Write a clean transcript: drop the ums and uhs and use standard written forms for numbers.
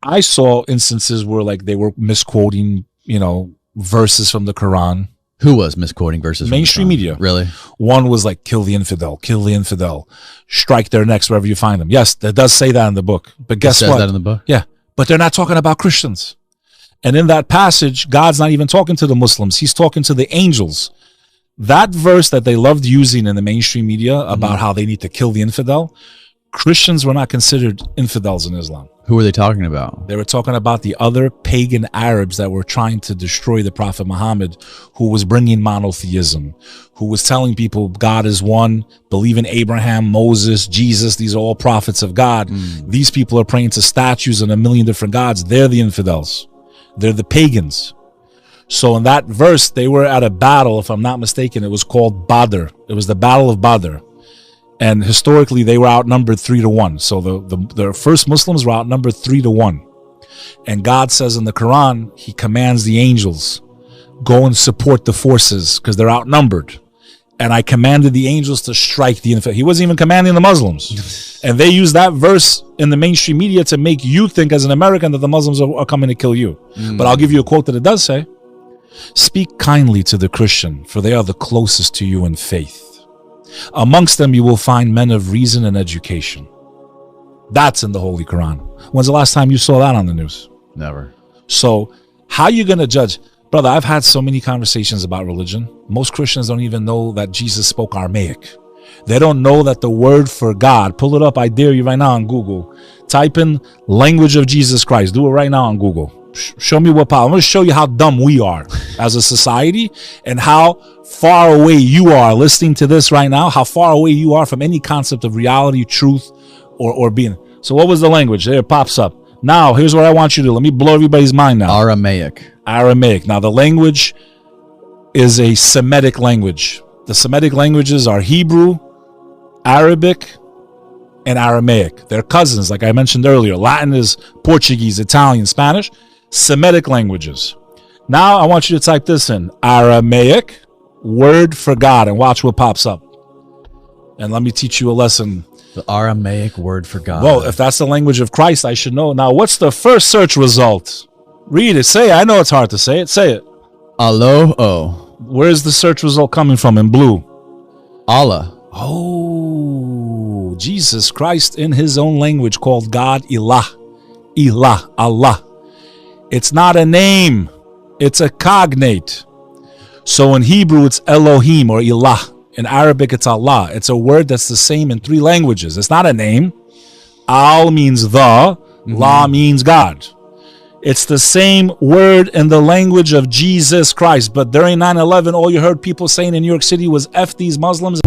I saw instances where like they were misquoting, verses from the Quran. Who was misquoting verses? Mainstream media. Really? One was like, kill the infidel, strike their necks wherever you find them. Yes, that does say that in the book. But guess what? It says that in the book? Yeah, but they're not talking about Christians. And in that passage, God's not even talking to the Muslims. He's talking to the angels. That verse that they loved using in the mainstream media about how they need to kill the infidel, Christians were not considered infidels in Islam. Who were they talking about? They were talking about the other pagan Arabs that were trying to destroy the Prophet Muhammad, who was bringing monotheism, who was telling people God is one, believe in Abraham, Moses, Jesus. These are all prophets of God. These people are praying to statues and a million different gods. They're the infidels. They're the pagans. So in that verse, they were at a battle, if I'm not mistaken. It was called Badr. It was the Battle of Badr. And historically, they were outnumbered 3-1. So the first Muslims were outnumbered 3-1. And God says in the Quran, he commands the angels, go and support the forces because they're outnumbered. And I commanded the angels to strike the infidel. He wasn't even commanding the Muslims. And they use that verse in the mainstream media to make you think as an American that the Muslims are coming to kill you. But I'll give you a quote that it does say, speak kindly to the Christian, for they are the closest to you in faith. Amongst them you will find men of reason and education. That's in the Holy Quran. When's the last time you saw that on the news? Never. So how are you going to judge? Brother, I've had so many conversations about religion. Most Christians don't even know that Jesus spoke Aramaic. They don't know that the word for God, pull it up, I dare you right now on Google. Type in language of Jesus Christ. Do it right now on Google. Show me what power. I'm going to show you how dumb we are as a society and how far away you are listening to this right now, how far away you are from any concept of reality, truth, or being. So what was the language? There it pops up. Now, here's what I want you to do. Let me blow everybody's mind now. Aramaic. Now, the language is a Semitic language. The Semitic languages are Hebrew, Arabic, and Aramaic. They're cousins, like I mentioned earlier. Latin is Portuguese, Italian, Spanish. Semitic languages. Now I want you to type this in, Aramaic, word for God, and watch what pops up. And let me teach you a lesson. The Aramaic word for God. Well, if that's the language of Christ, I should know. Now, what's the first search result? Read it. Say it. I know it's hard to say it. Say it. Alo-o. Where's the search result coming from in blue? Allah. Oh, Jesus Christ in his own language called God Ilah. Ilah, Allah. It's not a name. It's a cognate. So in Hebrew, it's Elohim or Ilah. In Arabic, it's Allah. It's a word that's the same in 3 languages. It's not a name. Al means the. La means God. It's the same word in the language of Jesus Christ. But during 9/11, all you heard people saying in New York City was F these Muslims.